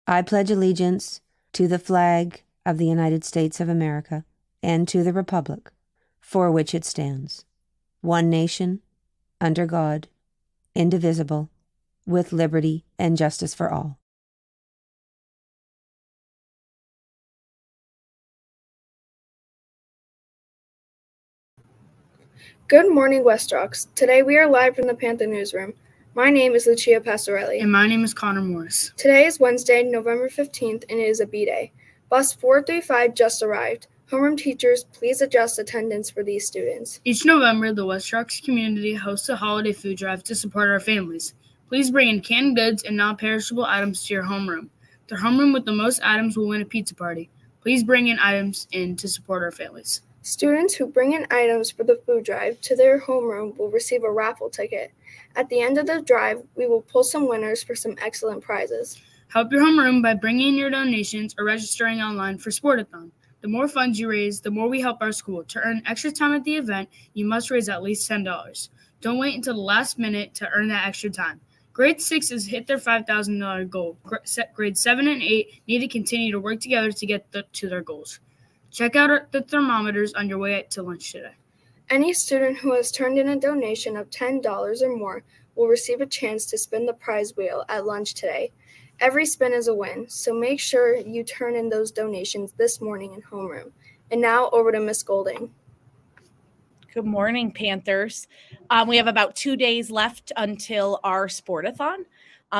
I pledge allegiance to the flag of the United States of America and to the republic for which it stands, one nation, under God, indivisible, with liberty and justice for all. Good morning, West Rocks. Today we are live from the Panther newsroom. My name is Lucia Pastorelli. And my name is Connor Morris. Today is Wednesday, November 15th, and it is a B-Day. Bus 435 just arrived. Homeroom teachers, please adjust attendance for these students. Each November, the West Rocks community hosts a holiday food drive to support our families. Please bring in canned goods and non-perishable items to your homeroom. The homeroom with the most items will win a pizza party. Please bring in items in to support our families. Students who bring in items for the food drive to their homeroom will receive a raffle ticket. At the end of the drive, we will pull some winners for some excellent prizes. Help your homeroom by bringing in your donations or registering online for Sportathon. The more funds you raise, the more we help our school. To earn extra time at the event, you must raise at least $10. Don't wait until the last minute to earn that extra time. Grade 6s hit their $5,000 goal. Grades 7 and 8 need to continue to work together to get to their goals. Check out the thermometers on your way to lunch today. Any student who has turned in a donation of $10 or more will receive a chance to spin the prize wheel at lunch today. Every spin is a win, so make sure you turn in those donations this morning in homeroom. And now over to Miss Golding. Good morning, Panthers. We have about 2 days left until our Sportathon.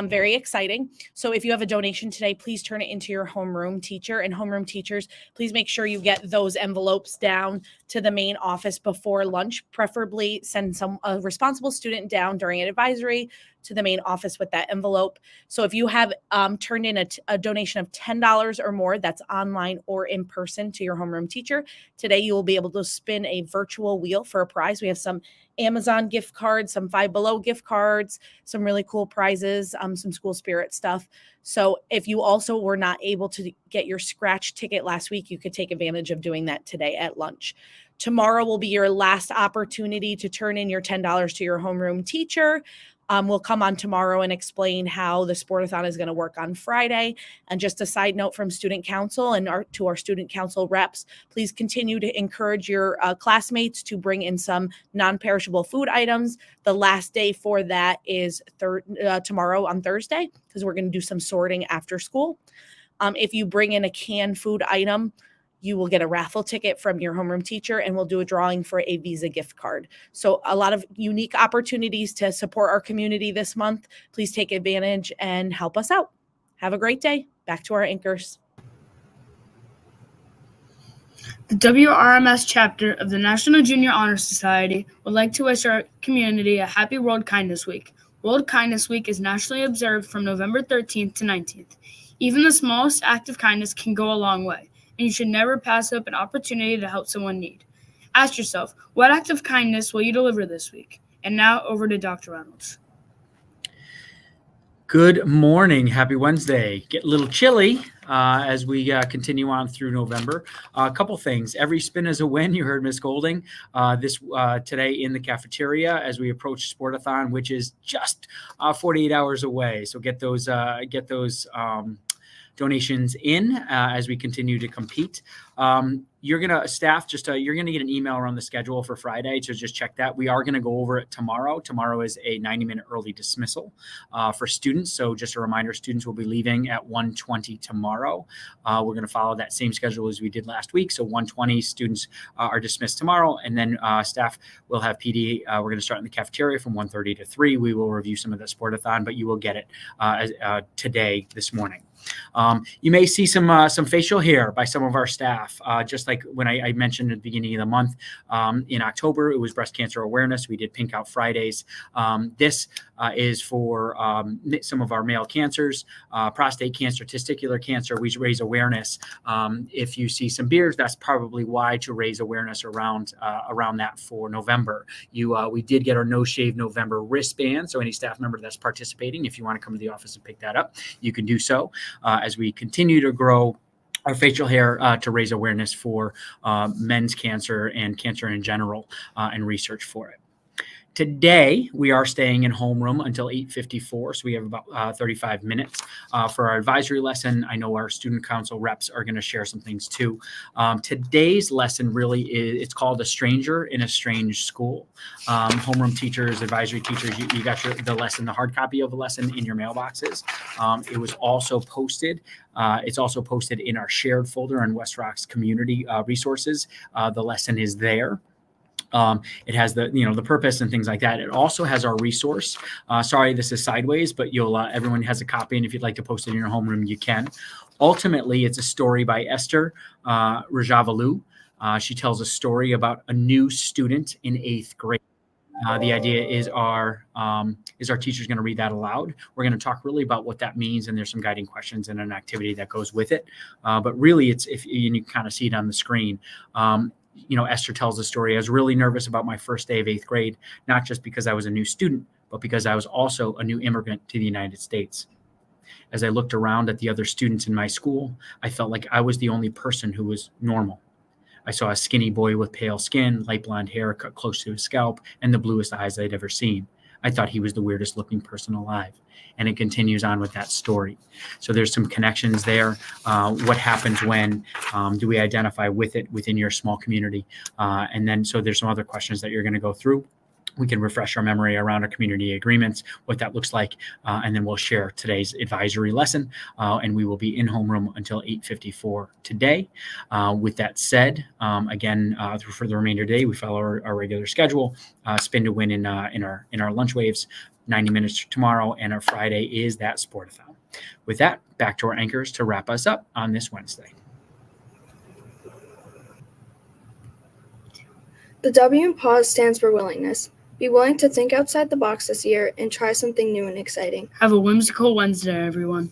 Very exciting. So if you have a donation today, please turn it into your homeroom teacher. And homeroom teachers, please make sure you get those envelopes down to the main office before lunch. Preferably send a responsible student down during an advisory to the main office with that envelope. So if you have turned in a donation of $10 or more, that's online or in person to your homeroom teacher, today you will be able to spin a virtual wheel for a prize. We have some Amazon gift cards, some Five Below gift cards, some really cool prizes, some school spirit stuff. So if you also were not able to get your scratch ticket last week, you could take advantage of doing that today at lunch. Tomorrow will be your last opportunity to turn in your $10 to your homeroom teacher. We'll come on tomorrow and explain how the Sportathon is going to work on Friday. And just a side note from Student Council and to our Student Council reps, please continue to encourage your classmates to bring in some non-perishable food items. The last day for that is tomorrow on Thursday, because we're going to do some sorting after school. If you bring in a canned food item, you will get a raffle ticket from your homeroom teacher, and we'll do a drawing for a Visa gift card. So a lot of unique opportunities to support our community this month. Please take advantage and help us out. Have a great day. Back to our anchors. The WRMS chapter of the National Junior Honor Society would like to wish our community a happy World Kindness Week. World Kindness Week is nationally observed from November 13th to 19th. Even the smallest act of kindness can go a long way, and you should never pass up an opportunity to help someone in need. Ask yourself, what act of kindness will you deliver this week? And now over to Dr. Reynolds. Good morning. Happy Wednesday. Get a little chilly as we continue on through November. A couple things. Every spin is a win. You heard Miss Golding today in the cafeteria as we approach Sportathon, which is just 48 hours away. So get those donations in as we continue to compete. You're going to get an email around the schedule for Friday to just check that. We are going to go over it tomorrow. Tomorrow is a 90-minute early dismissal for students. So just a reminder, students will be leaving at 1:20 tomorrow. We're going to follow that same schedule as we did last week. So 1:20 students are dismissed tomorrow, and then staff will have PD. We're going to start in the cafeteria from 1:30 to 3. We will review some of the Sportathon, but you will get it today, this morning. You may see some facial hair by some of our staff, just like when I mentioned at the beginning of the month. In October, it was Breast Cancer Awareness. We did Pink Out Fridays. This is for some of our male cancers, prostate cancer, testicular cancer. We raise awareness. If you see some beards, that's probably why, to raise awareness around that for November. We did get our No Shave November wristband. So any staff member that's participating, if you want to come to the office and pick that up, you can do so as we continue to grow our facial hair to raise awareness for men's cancer and cancer in general and research for it. Today, we are staying in homeroom until 8:54, so we have about 35 minutes for our advisory lesson. I know our student council reps are going to share some things too. Today's lesson really it's called A Stranger in a Strange School. Homeroom teachers, advisory teachers, you got the lesson, the hard copy of the lesson in your mailboxes. It was also posted. It's also posted in our shared folder on West Rock's community resources. The lesson is there. It has the purpose and things like that. It also has our resource. Sorry, this is sideways, but everyone has a copy, and if you'd like to post it in your homeroom, you can. Ultimately, it's a story by Esther Rajavalu. She tells a story about a new student in 8th grade. The idea is our teacher's going to read that aloud. We're going to talk really about what that means, and there's some guiding questions and an activity that goes with it. But really, you can kind of see it on the screen. Esther tells the story. I was really nervous about my first day of 8th grade, not just because I was a new student, but because I was also a new immigrant to the United States. As I looked around at the other students in my school, I felt like I was the only person who was normal. I saw a skinny boy with pale skin, light blonde hair cut close to his scalp, and the bluest eyes I'd ever seen. I thought he was the weirdest looking person alive. And it continues on with that story. So there's some connections there. What happens when do we identify with it within your small community? And then so there's some other questions that you're going to go through. We can refresh our memory around our community agreements, what that looks like, and then we'll share today's advisory lesson, and we will be in homeroom until 8:54 today. With that said, again, for the remainder of the day, we follow our regular schedule. Spin to win in our lunch waves, 90 minutes tomorrow, and our Friday is that sportathon. With that, back to our anchors to wrap us up on this Wednesday. The W in pause stands for willingness. Be willing to think outside the box this year and try something new and exciting. Have a whimsical Wednesday, everyone.